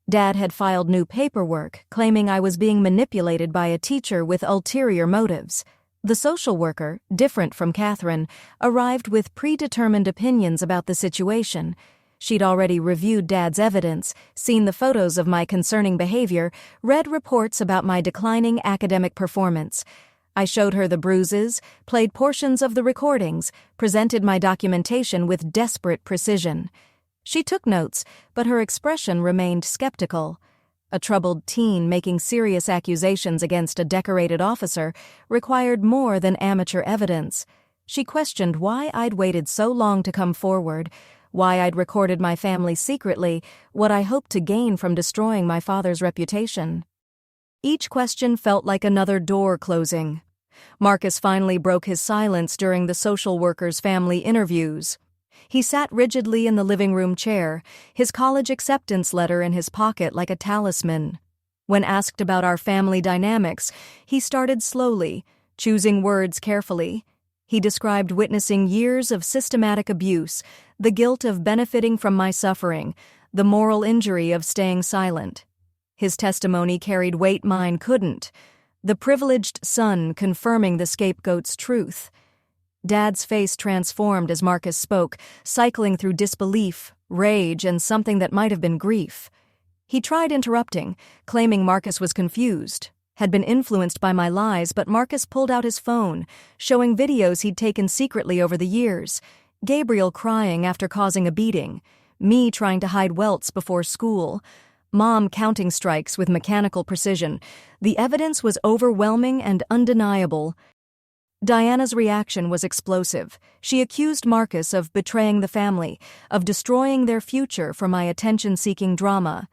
Dad had filed new paperwork, claiming I was being manipulated by a teacher with ulterior motives. The social worker, different from Catherine, arrived with predetermined opinions about the situation. She'd already reviewed Dad's evidence, seen the photos of my concerning behavior, read reports about my declining academic performance. I showed her the bruises, played portions of the recordings, presented my documentation with desperate precision. She took notes, but her expression remained skeptical. A troubled teen making serious accusations against a decorated officer required more than amateur evidence. She questioned why I'd waited so long to come forward, why I'd recorded my family secretly, what I hoped to gain from destroying my father's reputation. Each question felt like another door closing. Marcus finally broke his silence during the social worker's family interviews. He sat rigidly in the living room chair, his college acceptance letter in his pocket like a talisman. When asked about our family dynamics, he started slowly, choosing words carefully. He described witnessing years of systematic abuse, the guilt of benefiting from my suffering, the moral injury of staying silent. His testimony carried weight mine couldn't, the privileged son confirming the scapegoat's truth. Dad's face transformed as Marcus spoke, cycling through disbelief, rage, and something that might have been grief. He tried interrupting, claiming Marcus was confused, had been influenced by my lies, but Marcus pulled out his phone, showing videos he'd taken secretly over the years. Gabriel crying after causing a beating, me trying to hide welts before school, Mom counting strikes with mechanical precision. The evidence was overwhelming and undeniable. Diana's reaction was explosive. She accused Marcus of betraying the family, of destroying their future for my attention-seeking drama.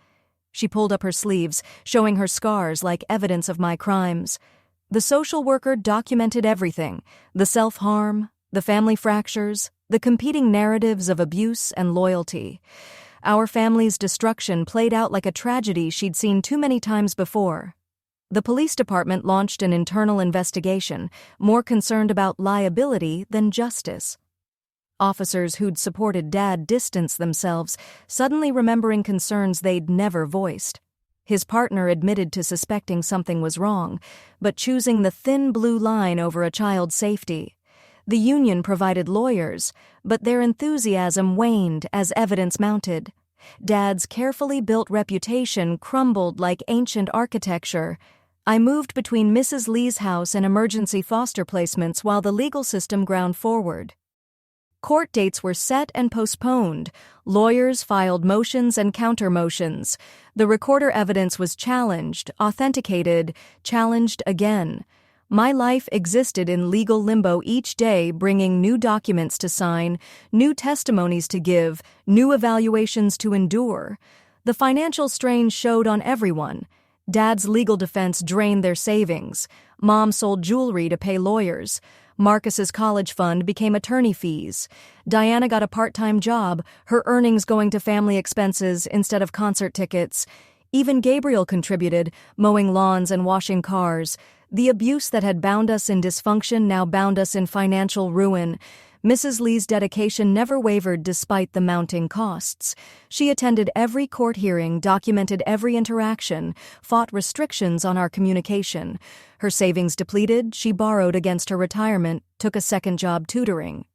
She pulled up her sleeves, showing her scars like evidence of my crimes. The social worker documented everything: the self-harm, the family fractures, the competing narratives of abuse and loyalty. Our family's destruction played out like a tragedy she'd seen too many times before. The police department launched an internal investigation, more concerned about liability than justice. Officers who'd supported Dad distanced themselves, suddenly remembering concerns they'd never voiced. His partner admitted to suspecting something was wrong, but choosing the thin blue line over a child's safety. The union provided lawyers, but their enthusiasm waned as evidence mounted. Dad's carefully built reputation crumbled like ancient architecture. I moved between Mrs. Lee's house and emergency foster placements while the legal system ground forward. Court dates were set and postponed. Lawyers filed motions and counter-motions. The recorder evidence was challenged, authenticated, challenged again. My life existed in legal limbo each day, bringing new documents to sign, new testimonies to give, new evaluations to endure. The financial strain showed on everyone. Dad's legal defense drained their savings. Mom sold jewelry to pay lawyers. Marcus's college fund became attorney fees. Diana got a part-time job, her earnings going to family expenses instead of concert tickets. Even Gabriel contributed, mowing lawns and washing cars. The abuse that had bound us in dysfunction now bound us in financial ruin. Mrs. Lee's dedication never wavered despite the mounting costs. She attended every court hearing, documented every interaction, fought restrictions on our communication. Her savings depleted, she borrowed against her retirement, took a second job tutoring.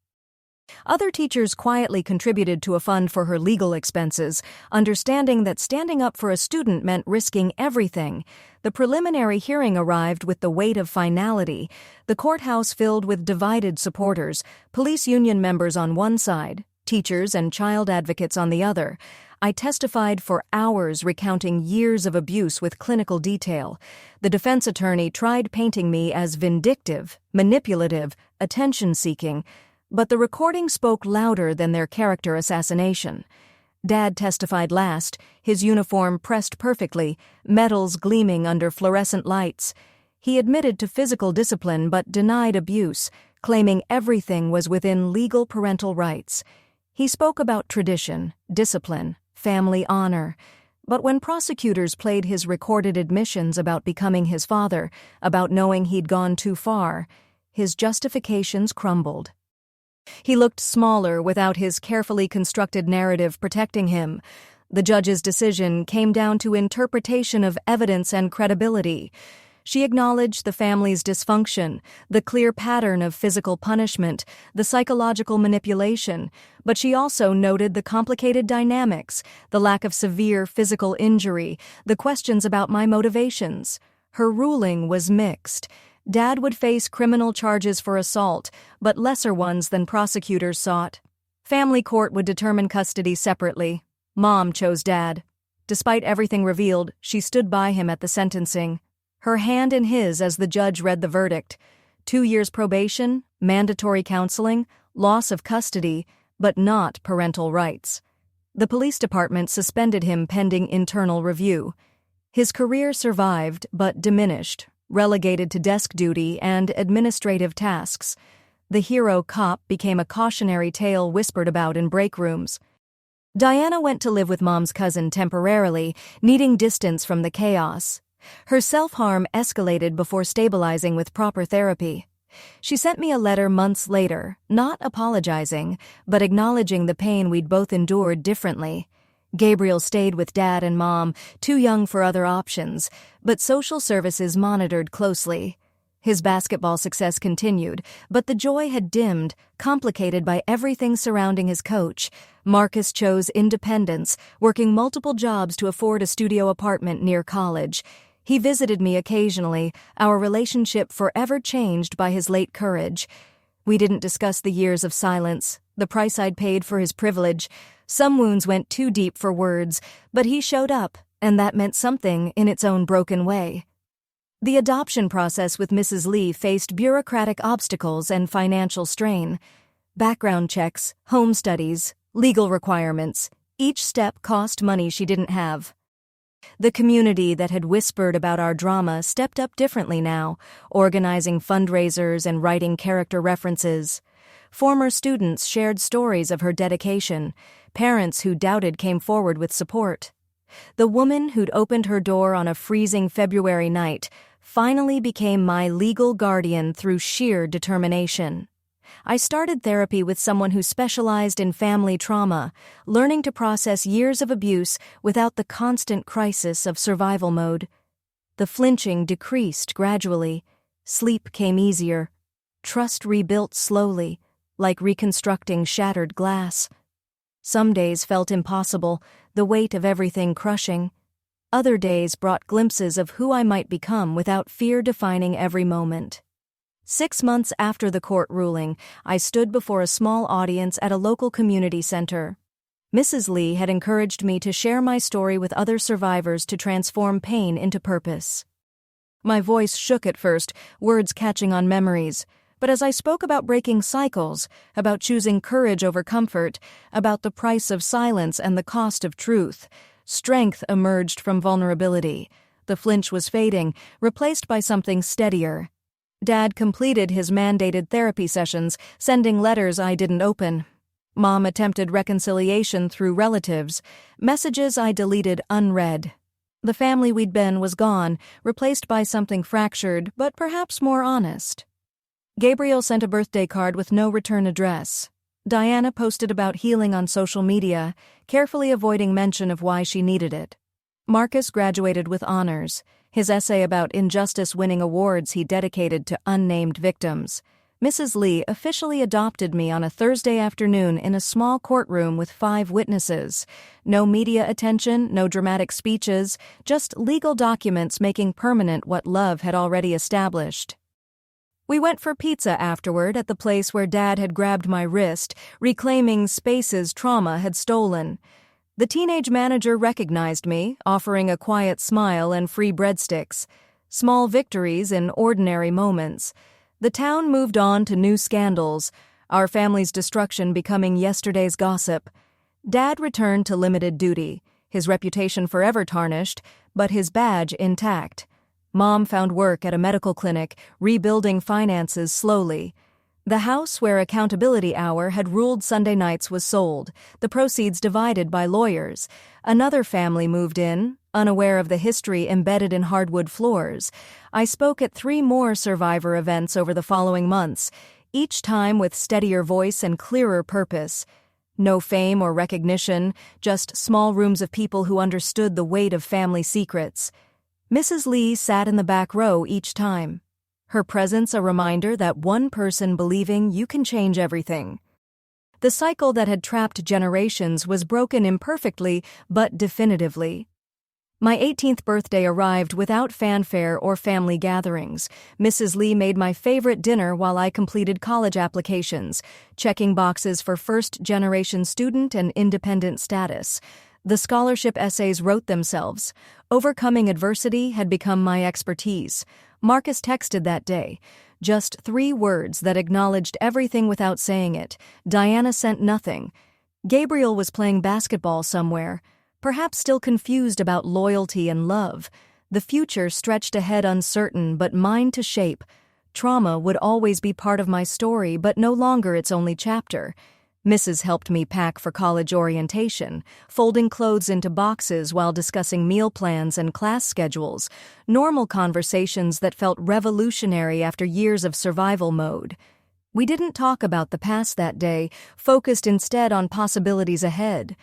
Other teachers quietly contributed to a fund for her legal expenses, understanding that standing up for a student meant risking everything. The preliminary hearing arrived with the weight of finality, the courthouse filled with divided supporters, police union members on one side, teachers and child advocates on the other. I testified for hours, recounting years of abuse with clinical detail. The defense attorney tried painting me as vindictive, manipulative, attention-seeking, but the recording spoke louder than their character assassination. Dad testified last, his uniform pressed perfectly, medals gleaming under fluorescent lights. He admitted to physical discipline but denied abuse, claiming everything was within legal parental rights. He spoke about tradition, discipline, family honor. But when prosecutors played his recorded admissions about becoming his father, about knowing he'd gone too far, his justifications crumbled. He looked smaller without his carefully constructed narrative protecting him. The judge's decision came down to interpretation of evidence and credibility. She acknowledged the family's dysfunction, the clear pattern of physical punishment, the psychological manipulation, but she also noted the complicated dynamics, the lack of severe physical injury, the questions about my motivations. Her ruling was mixed. Dad would face criminal charges for assault, but lesser ones than prosecutors sought. Family court would determine custody separately. Mom chose Dad. Despite everything revealed, she stood by him at the sentencing, her hand in his as the judge read the verdict. 2 years probation, mandatory counseling, loss of custody, but not parental rights. The police department suspended him pending internal review. His career survived, but diminished, relegated to desk duty and administrative tasks. The hero cop became a cautionary tale whispered about in break rooms. Diana went to live with Mom's cousin temporarily, needing distance from the chaos. Her self-harm escalated before stabilizing with proper therapy. She sent me a letter months later, not apologizing, but acknowledging the pain we'd both endured differently. Gabriel stayed with Dad and Mom, too young for other options, but social services monitored closely. His basketball success continued, but the joy had dimmed, complicated by everything surrounding his coach. Marcus chose independence, working multiple jobs to afford a studio apartment near college. He visited me occasionally, our relationship forever changed by his late courage. We didn't discuss the years of silence, the price I'd paid for his privilege. Some wounds went too deep for words, but he showed up, and that meant something in its own broken way. The adoption process with Mrs. Lee faced bureaucratic obstacles and financial strain. Background checks, home studies, legal requirements. Each step cost money she didn't have. The community that had whispered about our drama stepped up differently now, organizing fundraisers and writing character references. Former students shared stories of her dedication. Parents who doubted came forward with support. The woman who'd opened her door on a freezing February night finally became my legal guardian through sheer determination. I started therapy with someone who specialized in family trauma, learning to process years of abuse without the constant crisis of survival mode. The flinching decreased gradually. Sleep came easier. Trust rebuilt slowly, like reconstructing shattered glass. Some days felt impossible, the weight of everything crushing. Other days brought glimpses of who I might become without fear defining every moment. 6 months after the court ruling, I stood before a small audience at a local community center. Mrs. Lee had encouraged me to share my story with other survivors to transform pain into purpose. My voice shook at first, words catching on memories. But as I spoke about breaking cycles, about choosing courage over comfort, about the price of silence and the cost of truth, strength emerged from vulnerability. The flinch was fading, replaced by something steadier. Dad completed his mandated therapy sessions, sending letters I didn't open. Mom attempted reconciliation through relatives, messages I deleted unread. The family we'd been was gone, replaced by something fractured, but perhaps more honest. Gabriel sent a birthday card with no return address. Diana posted about healing on social media, carefully avoiding mention of why she needed it. Marcus graduated with honors, his essay about injustice winning awards he dedicated to unnamed victims. Mrs. Lee officially adopted me on a Thursday afternoon in a small courtroom with 5 witnesses. No media attention, no dramatic speeches, just legal documents making permanent what love had already established. We went for pizza afterward at the place where Dad had grabbed my wrist, reclaiming spaces trauma had stolen. The teenage manager recognized me, offering a quiet smile and free breadsticks. Small victories in ordinary moments. The town moved on to new scandals, our family's destruction becoming yesterday's gossip. Dad returned to limited duty, his reputation forever tarnished, but his badge intact. Mom found work at a medical clinic, rebuilding finances slowly. The house where Accountability Hour had ruled Sunday nights was sold, the proceeds divided by lawyers. Another family moved in, unaware of the history embedded in hardwood floors. I spoke at 3 more survivor events over the following months, each time with steadier voice and clearer purpose. No fame or recognition, just small rooms of people who understood the weight of family secrets. Mrs. Lee sat in the back row each time. Her presence a reminder that one person believing you can change everything. The cycle that had trapped generations was broken imperfectly but definitively. My 18th birthday arrived without fanfare or family gatherings. Mrs. Lee made my favorite dinner while I completed college applications, checking boxes for first-generation student and independent status. The scholarship essays wrote themselves. Overcoming adversity had become my expertise. Marcus texted that day. Just 3 words that acknowledged everything without saying it. Diana sent nothing. Gabriel was playing basketball somewhere, perhaps still confused about loyalty and love. The future stretched ahead uncertain but mine to shape. Trauma would always be part of my story but no longer its only chapter. Mrs. helped me pack for college orientation, folding clothes into boxes while discussing meal plans and class schedules, normal conversations that felt revolutionary after years of survival mode. We didn't talk about the past that day, focused instead on possibilities ahead.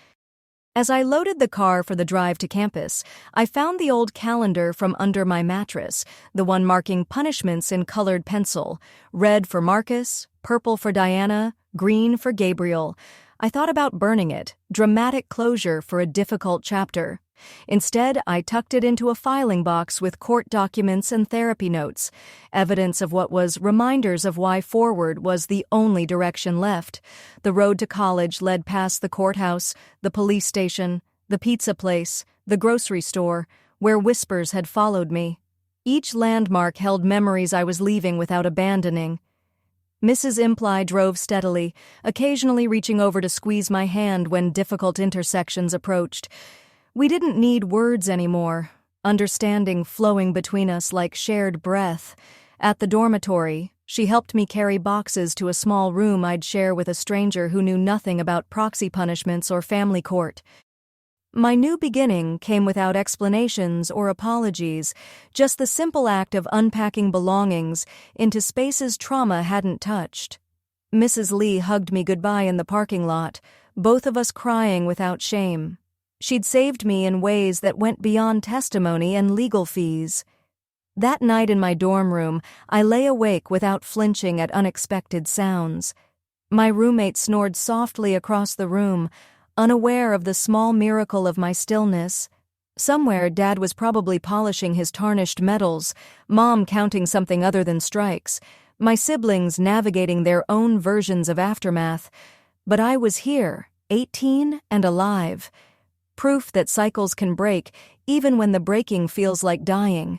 As I loaded the car for the drive to campus, I found the old calendar from under my mattress, the one marking punishments in colored pencil, red for Marcus, purple for Diana, green for Gabriel. I thought about burning it, dramatic closure for a difficult chapter. Instead, I tucked it into a filing box with court documents and therapy notes, evidence of what was reminders of why forward was the only direction left. The road to college led past the courthouse, the police station, the pizza place, the grocery store, where whispers had followed me. Each landmark held memories I was leaving without abandoning. Mrs. Imply drove steadily, occasionally reaching over to squeeze my hand when difficult intersections approached. We didn't need words anymore, understanding flowing between us like shared breath. At the dormitory, she helped me carry boxes to a small room I'd share with a stranger who knew nothing about proxy punishments or family court. My new beginning came without explanations or apologies, just the simple act of unpacking belongings into spaces trauma hadn't touched. Mrs. Lee hugged me goodbye in the parking lot, both of us crying without shame. She'd saved me in ways that went beyond testimony and legal fees. That night in my dorm room, I lay awake without flinching at unexpected sounds. My roommate snored softly across the room, unaware of the small miracle of my stillness. Somewhere, Dad was probably polishing his tarnished metals, Mom counting something other than strikes, my siblings navigating their own versions of aftermath. But I was here, 18 and alive. Proof that cycles can break, even when the breaking feels like dying.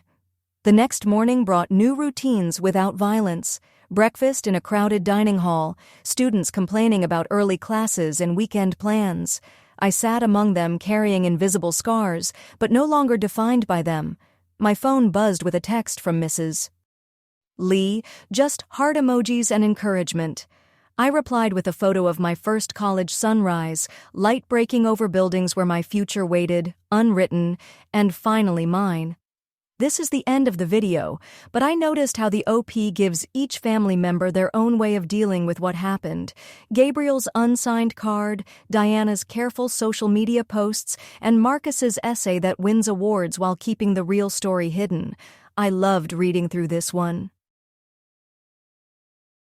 The next morning brought new routines without violence. Breakfast in a crowded dining hall, students complaining about early classes and weekend plans. I sat among them carrying invisible scars, but no longer defined by them. My phone buzzed with a text from Mrs. Lee, just heart emojis and encouragement. I replied with a photo of my first college sunrise, light breaking over buildings where my future waited, unwritten, and finally mine. This is the end of the video, but I noticed how the OP gives each family member their own way of dealing with what happened. Gabriel's unsigned card, Diana's careful social media posts, and Marcus's essay that wins awards while keeping the real story hidden. I loved reading through this one.